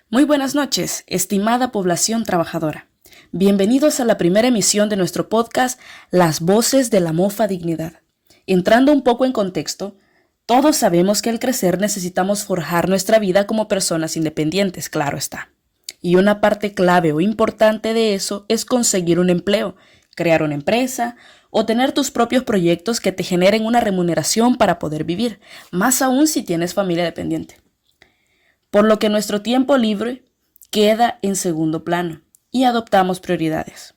Muy buenas noches, estimada población trabajadora. Bienvenidos a la primera emisión de nuestro podcast Las Voces de la Mofa Dignidad. Entrando un poco en contexto, todos sabemos que al crecer necesitamos forjar nuestra vida como personas independientes, claro está. Y una parte clave o importante de eso es conseguir un empleo, crear una empresa o tener tus propios proyectos que te generen una remuneración para poder vivir, más aún si tienes familia dependiente. Por lo que nuestro tiempo libre queda en segundo plano y adoptamos prioridades.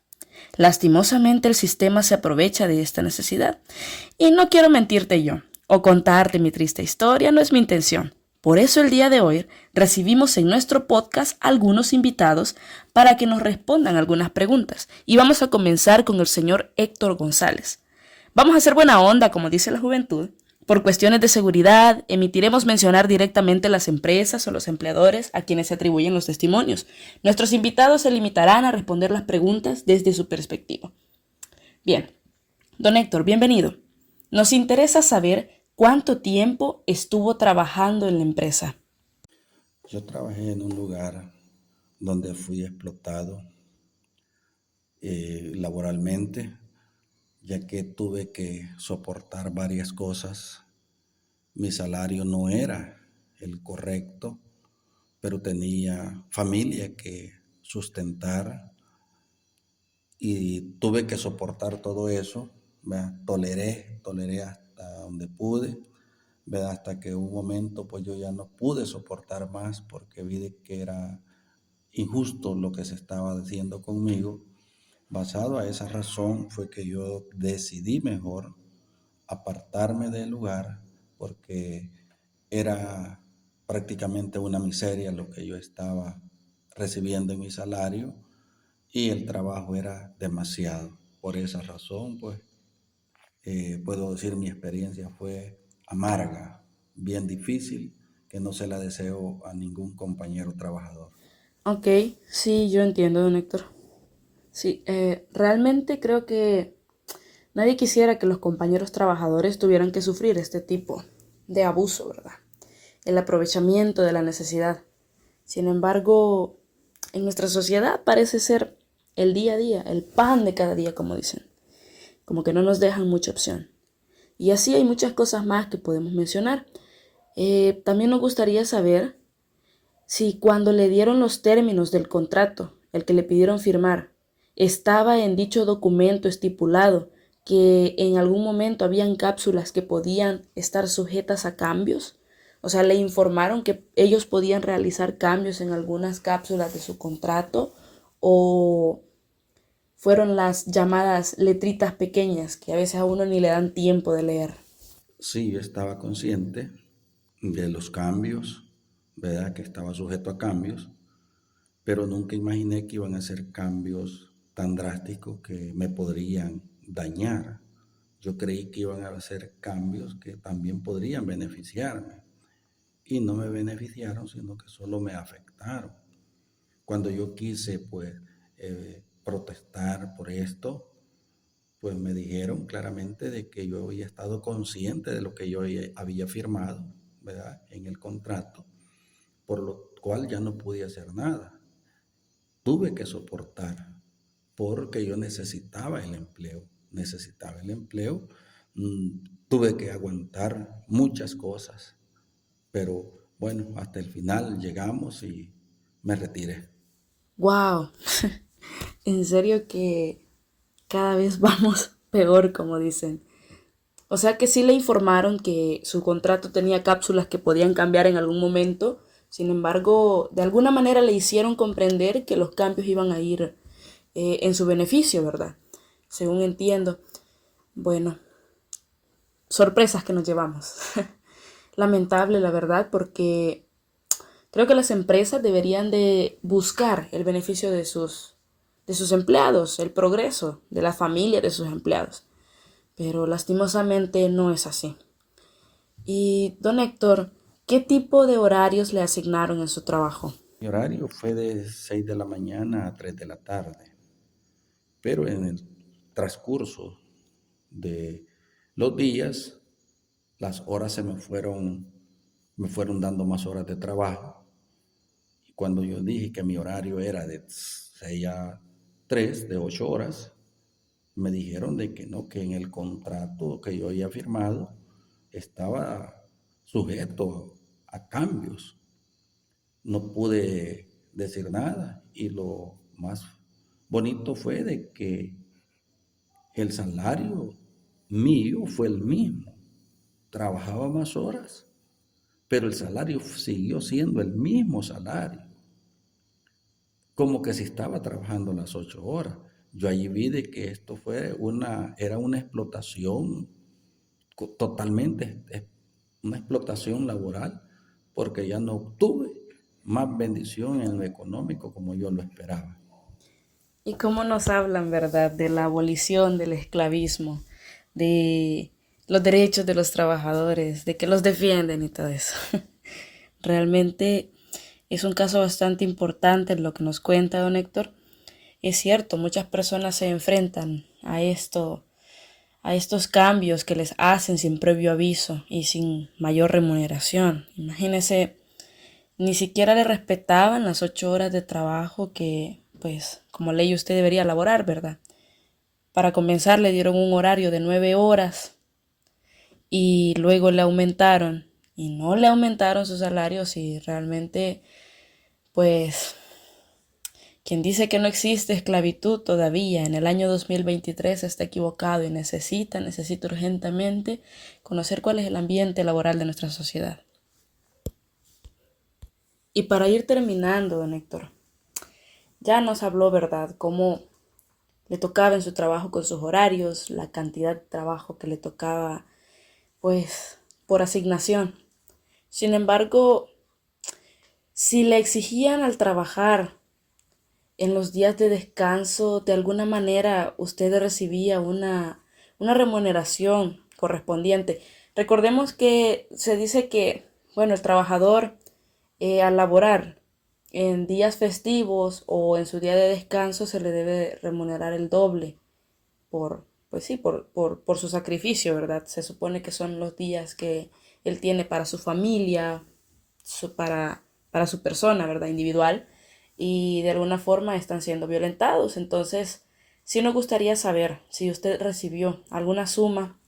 Lastimosamente el sistema se aprovecha de esta necesidad. Y no quiero mentirte yo o contarte mi triste historia, no es mi intención. Por eso el día de hoy recibimos en nuestro podcast algunos invitados para que nos respondan algunas preguntas. Y vamos a comenzar con el señor Héctor González. Vamos a hacer buena onda, como dice la juventud. Por cuestiones de seguridad, emitiremos mencionar directamente las empresas o los empleadores a quienes se atribuyen los testimonios. Nuestros invitados se limitarán a responder las preguntas desde su perspectiva. Bien, don Héctor, bienvenido. Nos interesa saber cuánto tiempo estuvo trabajando en la empresa. Yo trabajé en un lugar donde fui explotado laboralmente, ya que tuve que soportar varias cosas. Mi salario no era el correcto, pero tenía familia que sustentar y tuve que soportar todo eso. ¿Verdad? Toleré hasta donde pude, ¿verdad? Hasta que un momento pues yo ya no pude soportar más porque vi de que era injusto lo que se estaba haciendo conmigo. Basado a esa razón fue que yo decidí mejor apartarme del lugar porque era prácticamente una miseria lo que yo estaba recibiendo en mi salario y el trabajo era demasiado. Por esa razón, pues, puedo decir mi experiencia fue amarga, bien difícil, que no se la deseo a ningún compañero trabajador. Ok, sí, yo entiendo, don Héctor. Sí, realmente creo que nadie quisiera que los compañeros trabajadores tuvieran que sufrir este tipo de abuso, ¿verdad? El aprovechamiento de la necesidad. Sin embargo, en nuestra sociedad parece ser el día a día, el pan de cada día, como dicen. Como que no nos dejan mucha opción. Y así hay muchas cosas más que podemos mencionar. También nos gustaría saber si cuando le dieron los términos del contrato, el que le pidieron firmar, estaba en dicho documento estipulado que en algún momento habían cápsulas que podían estar sujetas a cambios. O sea, le informaron que ellos podían realizar cambios en algunas cápsulas de su contrato o fueron las llamadas letritas pequeñas que a veces a uno ni le dan tiempo de leer. Sí, yo estaba consciente de los cambios, ¿verdad? Que estaba sujeto a cambios, pero nunca imaginé que iban a ser cambios tan drásticos que me podrían dañar. Yo creí que iban a ser cambios que también podrían beneficiarme y no me beneficiaron, sino que solo me afectaron. Cuando yo quise, pues, protestar por esto, pues me dijeron claramente de que yo había estado consciente de lo que yo había firmado, ¿verdad? En el contrato, por lo cual ya no pude hacer nada. Tuve que soportar porque yo necesitaba el empleo, tuve que aguantar muchas cosas, pero bueno, hasta el final llegamos y me retiré. ¡Wow! En serio que cada vez vamos peor, como dicen. O sea que sí le informaron que su contrato tenía cápsulas que podían cambiar en algún momento. Sin embargo, de alguna manera le hicieron comprender que los cambios iban a ir en su beneficio, ¿verdad? Según entiendo. Bueno, sorpresas que nos llevamos. Lamentable, la verdad, porque creo que las empresas deberían de buscar el beneficio de sus empleados, el progreso de la familia de sus empleados. Pero lastimosamente no es así. Y, don Héctor, ¿qué tipo de horarios le asignaron en su trabajo? Mi horario fue de 6 de la mañana a 3 de la tarde, pero en el transcurso de los días, las horas me fueron dando más horas de trabajo. cuando yo dije que mi horario era de 6 a 3, de 8 horas, me dijeron de que no, que en el contrato que yo había firmado estaba sujeto a cambios. No pude decir nada y lo más bonito fue de que el salario mío fue el mismo. Trabajaba más horas, pero el salario siguió siendo el mismo salario, como que si estaba trabajando las 8 horas. Yo allí vi de que esto era una explotación totalmente, una explotación laboral, porque ya no obtuve más bendición en lo económico como yo lo esperaba. ¿Y cómo nos hablan, verdad, de la abolición del esclavismo, de los derechos de los trabajadores, de que los defienden y todo eso? Realmente es un caso bastante importante lo que nos cuenta don Héctor. Es cierto, muchas personas se enfrentan a estos cambios que les hacen sin previo aviso y sin mayor remuneración. Imagínese, ni siquiera le respetaban las 8 horas de trabajo que, pues, como ley usted debería laborar, ¿verdad? Para comenzar le dieron un horario de 9 horas y luego le aumentaron y no le aumentaron su salario si realmente, pues, quien dice que no existe esclavitud todavía en el año 2023 está equivocado y necesita urgentemente conocer cuál es el ambiente laboral de nuestra sociedad. Y para ir terminando, don Héctor, ya nos habló, ¿verdad?, cómo le tocaba en su trabajo con sus horarios, la cantidad de trabajo que le tocaba, pues, por asignación. Sin embargo, si le exigían al trabajar en los días de descanso, de alguna manera usted recibía una remuneración correspondiente. Recordemos que se dice que, bueno, el trabajador al laborar en días festivos o en su día de descanso se le debe remunerar el doble pues sí, por su sacrificio, ¿verdad? Se supone que son los días que él tiene para su familia, para su persona, ¿verdad? Individual, y de alguna forma están siendo violentados. Entonces, sí nos gustaría saber si usted recibió alguna suma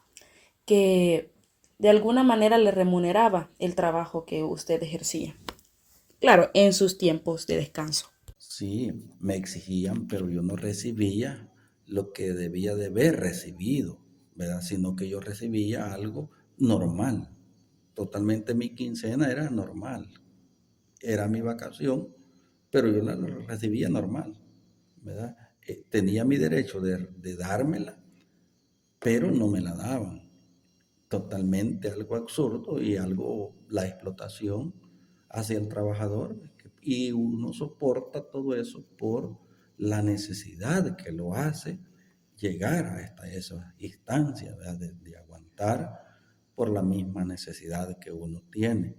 que de alguna manera le remuneraba el trabajo que usted ejercía. Claro, en sus tiempos de descanso. Sí, me exigían, pero yo no recibía lo que debía de haber recibido, ¿verdad? Sino que yo recibía algo normal. Totalmente mi quincena era normal. Era mi vacación, pero yo la recibía normal, ¿verdad? Tenía mi derecho de dármela, pero no me la daban. Totalmente algo absurdo y algo, la explotación hacia el trabajador. Y uno soporta todo eso por la necesidad que lo hace llegar a esa instancia, ¿verdad? De aguantar por la misma necesidad que uno tiene.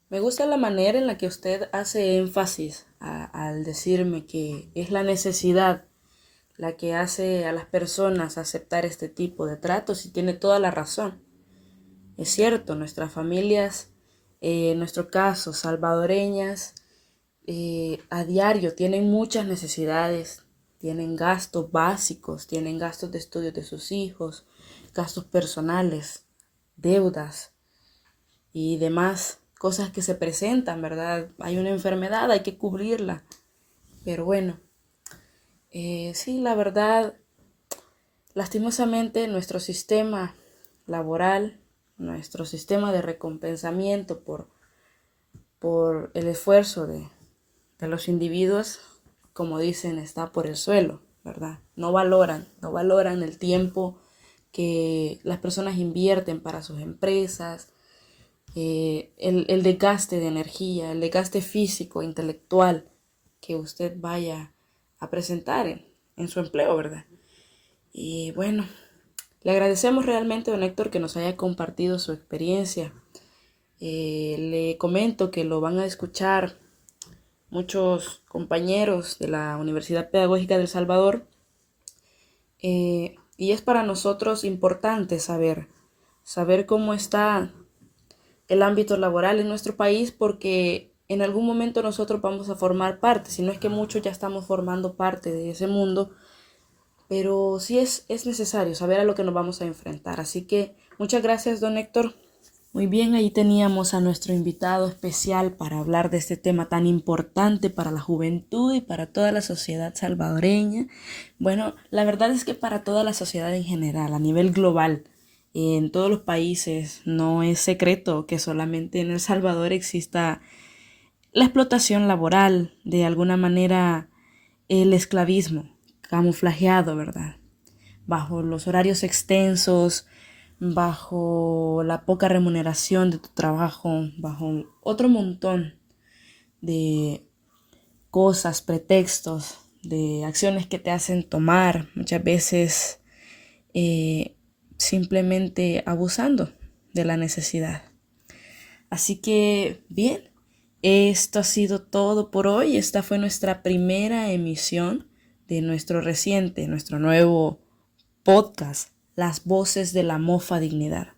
Me gusta la manera en la que usted hace énfasis al decirme que es la necesidad la que hace a las personas aceptar este tipo de tratos y tiene toda la razón. Es cierto, nuestras familias, en nuestro caso, salvadoreñas, a diario tienen muchas necesidades, tienen gastos básicos, tienen gastos de estudios de sus hijos, gastos personales, deudas y demás cosas que se presentan, ¿verdad? Hay una enfermedad, hay que cubrirla. Pero bueno, sí, la verdad, lastimosamente nuestro sistema laboral, nuestro sistema de recompensamiento por el esfuerzo de los individuos, como dicen, está por el suelo, ¿verdad? No valoran el tiempo que las personas invierten para sus empresas, el desgaste de energía, el desgaste físico, intelectual que usted vaya a presentar en su empleo, ¿verdad? Y bueno, le agradecemos realmente, don Héctor, que nos haya compartido su experiencia. Le comento que lo van a escuchar muchos compañeros de la Universidad Pedagógica de El Salvador, y es para nosotros importante saber cómo está el ámbito laboral en nuestro país, porque en algún momento nosotros vamos a formar parte, si no es que muchos ya estamos formando parte de ese mundo, pero sí es necesario saber a lo que nos vamos a enfrentar. Así que muchas gracias, don Héctor. Muy bien, ahí teníamos a nuestro invitado especial para hablar de este tema tan importante para la juventud y para toda la sociedad salvadoreña. Bueno, la verdad es que para toda la sociedad en general, a nivel global, en todos los países, no es secreto que solamente en El Salvador exista la explotación laboral, de alguna manera el esclavismo, camuflajeado, ¿verdad? Bajo los horarios extensos, bajo la poca remuneración de tu trabajo, bajo otro montón de cosas, pretextos, de acciones que te hacen tomar, muchas veces simplemente abusando de la necesidad. Así que, bien, esto ha sido todo por hoy. Esta fue nuestra primera emisión de nuestro nuevo podcast, Las Voces de la Mofa Dignidad.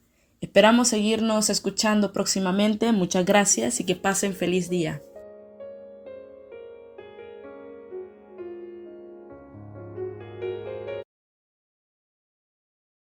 Esperamos seguirnos escuchando próximamente. Muchas gracias y que pasen feliz día.